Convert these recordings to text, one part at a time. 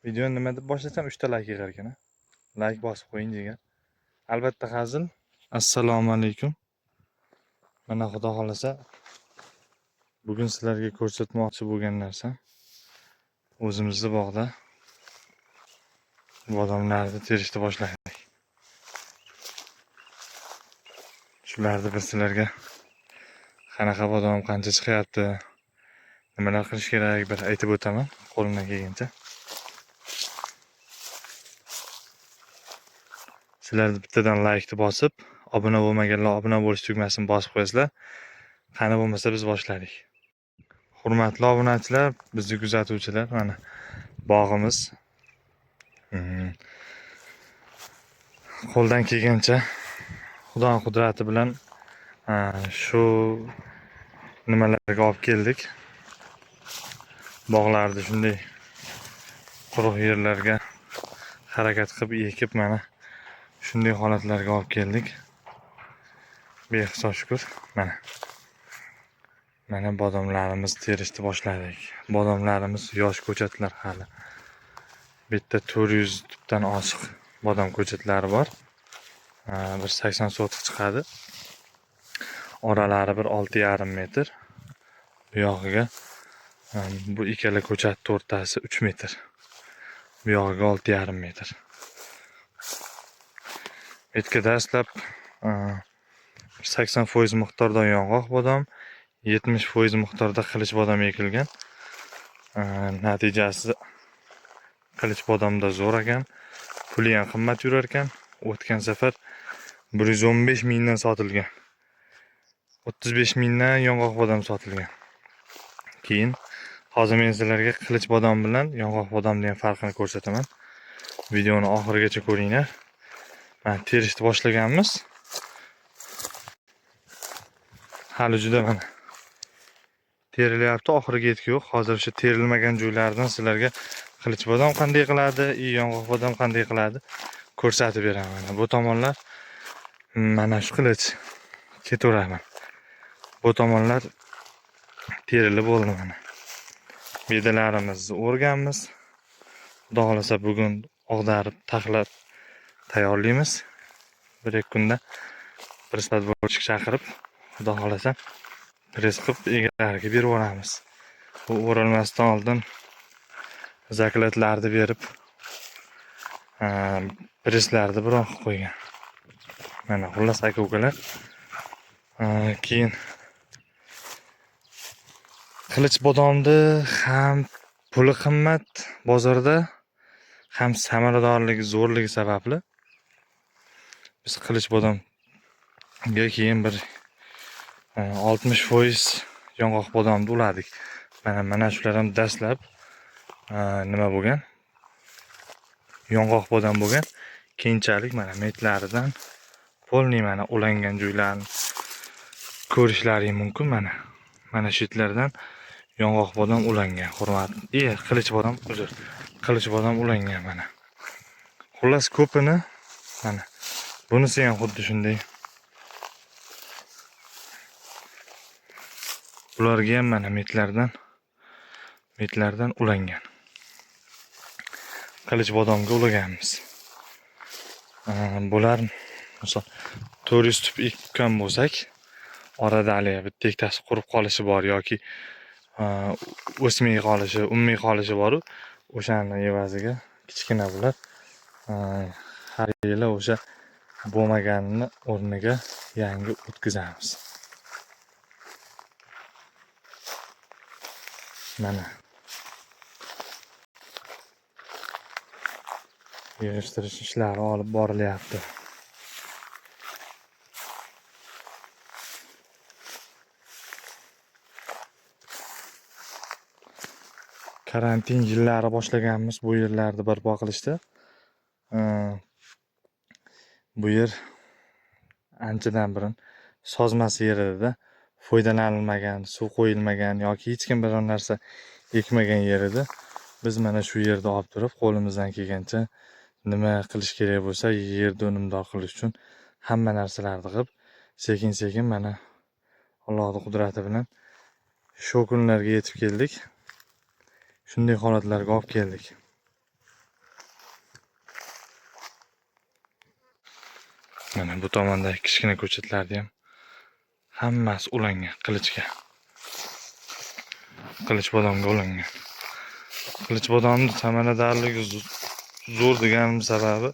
Videoni nima deb boshlasam 3 ta like yig'ar ekan. Like bosib qo'ying degan. Albatta hazil. Assalomu alaykum. Mana xudo xolasa bugun sizlarga ko'rsatmoqchi bo'lgan narsa o'zimizning bog'da bodomlarni terishni boshladik. Shularni bir sizlarga qanaqa bodom qancha chiqyapti, nimalar qilish kerak bir aytib o'taman qo'limdan kelgancha. Sizlar bittadan like bosib, obuna bo'lmaganlar obuna bo'lish tugmasini bosib qo'yasizlar. Qani bo'lmasa biz boshladik. Hurmatli obunachilar, bizni kuzatuvchilar, mana bog'imiz qo'ldan kelgancha Xudoning qudrati bilan shu nimalarga olib keldik. Bog'larda shunday quruq yerlarga harakat qilib ekib mana shunday holatlarga olib keldik. Behisob shukr. Mana bodomlarimiz terishni boshladik. Bodomlarimiz yosh ko'chatlar hali. Bitta 400 tubdan oshiq bodom ko'chatlari bor. Bir 80 sotix chiqadi. Oralari bir 6,5 metr. Bu yog'iga bu ikkala ko'chat o'rtasi 3 metr. Bu yog'iga 6,5 metr. Etka dastlab 80% miqdorda yong'oq bodom, 70% miqdorda qilich bodom ekilgan. Natijasi qilich bodomda zo'r ekan. Puli ham qimmat yurar ekan. O'tgan safar 115 mingdan sotilgan. 35 mingdan yong'oq bodom sotilgan. Keyin hozir men sizlarga qilich bodom bilan yong'oq bodomning farqini ko'rsataman. Videoni oxirigacha ko'ringlar. Mana terishni boshlaganmiz. Hali juda mana terilyapti, oxiriga yetki yo'q. Hozir o'sha terilmagan joylardan sizlarga qilich bodom qanday qiladi, yong'oq bodom qanday qiladi ko'rsatib beraman. Bu tomonlar mana shu qilich ketaveraman. Bu tomonlar terilib bo'ldi mana. Bedalarimizni o'rganmiz. Xudo xolasa bugun og'darib, taxlab tayyorlaymiz. 1-2 kunda press-tadbirchi chaqirib, xudo xolasa press qilib egalariga berib yuboramiz. Bu o'ralmasdan oldin zaklatlarni berib, presslarni biroq qo'ygan. Mana xullas aka-ukalar. Keyin qilich bodomni ham puli qimmat bozorda, ham samaradorligi zo'rligi sababli biz qilich bodomga keyin bir 60% yong'oq bodomni uladik. Mana shular ham dastlab nima bo'lgan? Yong'oq bodom bo'lgan. Keyinchalik mana metlaridan polni mana ulangan joylarni ko'rishlaring mumkin mana. Mana shu yerlardan yong'oq bodom ulangan. Hurmatli, qilich bodom, uzr. Qilich bodom ulangan mana. Xullas ko'pini mana bunisi ham xuddi shunday. Bularga ham mana metlardan ulangan. Qilich bodomga ulaganmiz. Bular misol 400 tub ekkan bo'lsak, orada hali bitta ikkitasi qurib qolishi bor yoki o'smay qolishi, unmay qolishi bor. O'shani evaziga kichkina bular har yili o'sha bo'lmaganini o'rniga yangi o'tkazamiz. Mana yig'ishtirish ishlari olib borilyapti. Karantin yillari boshlaganmiz bu yerlarni barpo qilishdi. Bu yer anchadan burun sozmas yer edi. Foydalanilmagan, suv qo'yilmagan yoki hech kim biror narsa ekmagan yer edi. Biz mana shu yerda olib turib, qo'limizdan kelgancha nima qilish kerak bo'lsa, yerni unumdor qilish uchun hamma narsalarni qilib, sekin-sekin mana Allohning qudrati bilan shu kunlarga yetib keldik. Shunday holatlarga olib keldik. Mana bu tomondagi kichkina ko'chatlarni ham hammasi ulangan qilichga. Qilich bodomga ulangan. Qilich bodomni samaradorligi zo'r deganim sababi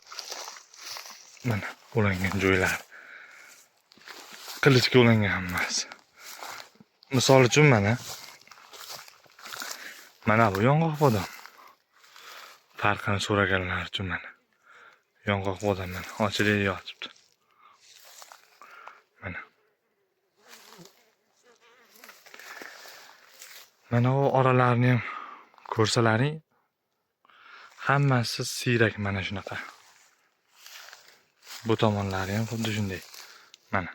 mana ulangan joylar. Qilichga ulangan hammasi. Misol uchun mana bu yong'oq bodom. Farqini so'raganlar uchun mana yong'oq bodom mana ochilib yotibdi. Mana o oralarni ham ko'rsalaring, hammasi siyrak mana shunaqa. Bu tomonlari ham xuddi shunday. Mana.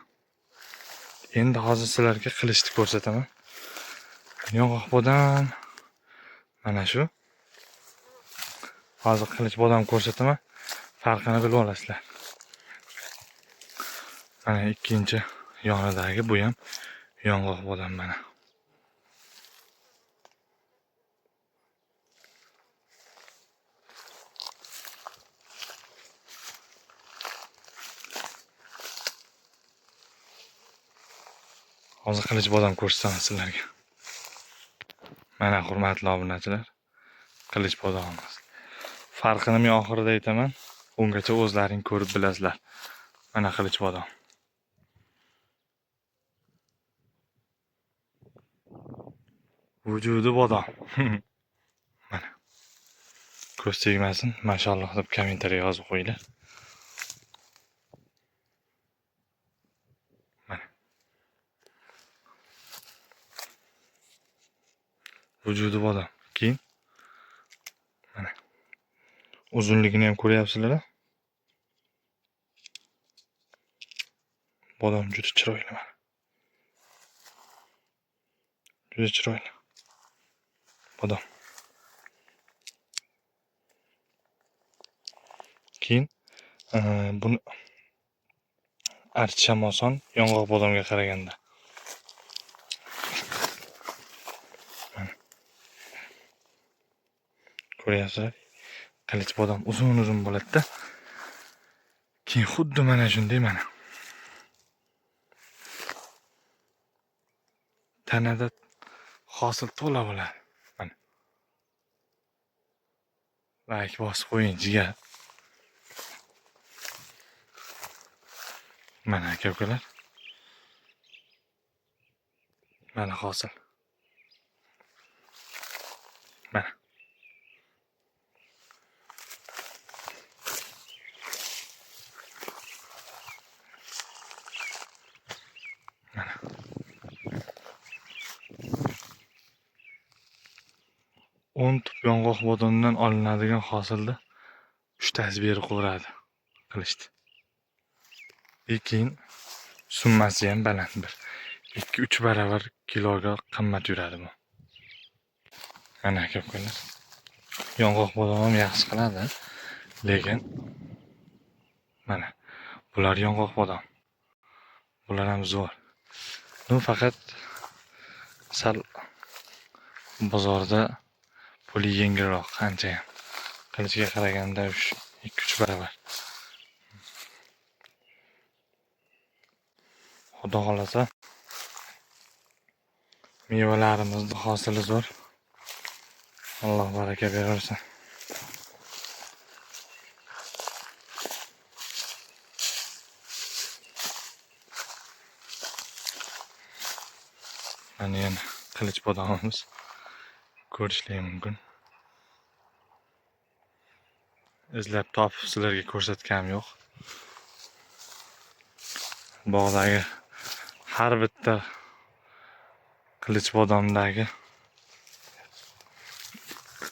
Endi hozir sizlarga qilichni ko'rsataman. Yong'oq bodom mana shu. Hozir qilich bodom ko'rsataman. Farqini bilib olasizlar. Mana ikkinchi yonidagi bu ham yong'oq bodom mana. Hozir qilich bodom ko'rsataman sizlarga. Mana hurmatli obunachilar, qilich bodomimiz. Farqini men oxirida aytaman. Ungacha o'zlaring ko'rib bilasizlar. Mana qilich bodom. Vujudi bodom. Mana. Ko'z tegmasin, mashalloh deb kommentariy yozib qo'yinglar. Mana. Vujudi bodom. Keyin mana. Uzunligini ham ko'ryapsizlar. Bodom juda chiroyli mana. Juda chiroyli. Bodom. Keyin buni archisham oson yong'oq bodomga qaraganda. Ko'ryapsizlar? Qilich bodom uzun bo'ladi-da. Keyin xuddi mana shunday mana. Tanada hosil to'la bo'ladi. Mana. Like bosib qo'ying jigar. Mana aka-ukalar. Mana hosil. Mana. Mana. 10 tup yong'oq bodomdan olinadigan hosilda 3 tasi beri qo'radi qilishdi. Lekin summasi ham baland bir 2-3 baravar kiloga qimmat yuradi bu. Mana aka-ukalar. Yong'oq bodom ham yaxshi qiladi, lekin mana bular yong'oq bodom. Bular ham zo'r. Bu faqat sal bozorda puli yengilroq qancha ham. Qilichga qaraganda 2-3 baravar. Xudo xolasa mevalarimizni hosili zo'r. Alloh baraka beraversin. Mana yana qilich bodomimiz ko'rishlik mumkin. Izlab topib sizlarga ko'rsatganim yo'q. Bog'dagi har bitta qilich bodomdagi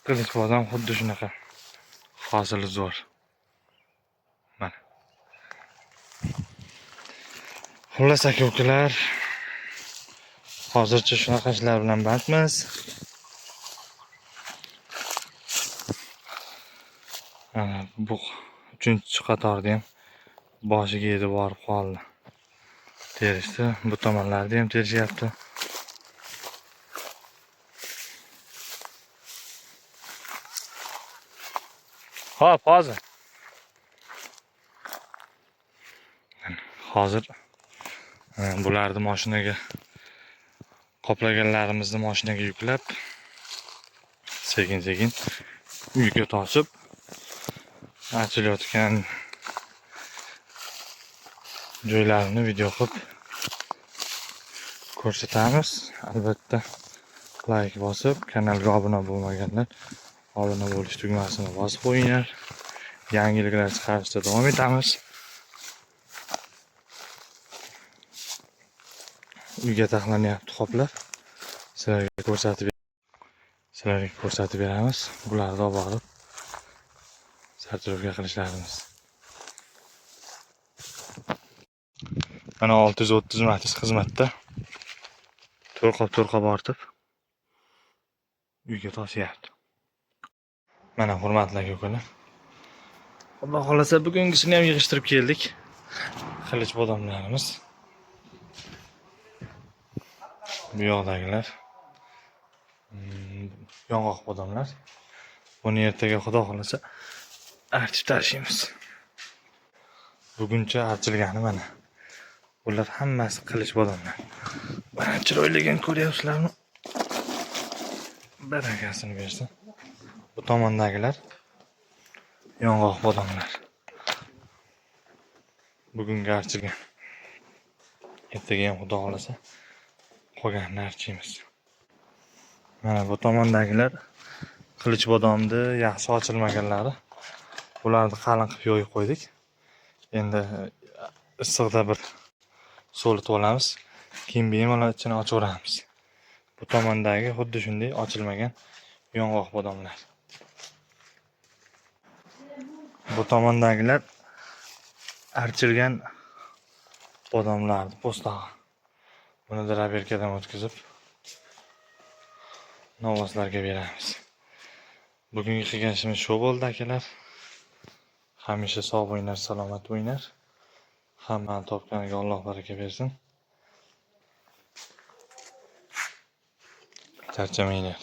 qilich bodom xuddi shunaqa hosili zo'r. Mana. Xullas aka-ukalar, hozircha shunaqa ishlar bilan bandmiz. Mana bu 3-qatorda ham boshiga yetib borib qoldi. Terishdi, bu tomonlarda ham terishyapti. Hop, hozir. Hozir bularni mashinaga qoplaganlarimizni mashinaga yuklab sekin-sekin uyga toshib achilayotgan joylarini video qilib ko'rsatamiz. Albatta like bosib, kanalga obuna bo'lmaganlar obuna bo'lish tugmasini bosib qo'yinglar. Yangiliklar chiqarishda davom etamiz. Uyga taxlanyapti qoplar. Sizlarga ko'rsatib beramiz. Bularni olib borib sartaroshga qilishlaringiz. Mana 630 Matiz xizmatda. To'rqob ortib uyga toshyapti. Mana hurmatli aka-ukalar. Xudo xolasa bugungisini ham yig'ishtirib keldik. Qilich bodomlarimiz. Bu yoqdagilar yong'oq bodomlar. Buni ertaga xudo xolasa artib tashlaymiz. Buguncha archilgani mana. Bular hammasi qilich bodomlar. Mana chiroyligan ko'ryapsizlarmi? Barakasini bersin. Bu tomondagilar yong'oq bodomlar. Bugunga archilgan. Ertaga ham xudo xolasa qolganini archiymiz. Mana bu tomondagilar qilich bodomni yaxshi ochilmaganlari. Bularni qalin qilib yoyib qo'ydik. Endi issiqda bir so'litib olamiz. Keyin bemalol ichini ochaveramiz. Bu tomondagi xuddi shunday ochilmagan yong'oq bodomlar. Bu tomondagilar archilgan bodomlarni po'stlog'i. Buni draberkadan o'tkazib novvoslarga beramiz. Bugungi qilgan ishimiz shu bo'ldi akalar. Hamisha sog' bo'linglar, salomat bo'linglar. Hammani topganiga Alloh baraka bersin. Charchamanglar.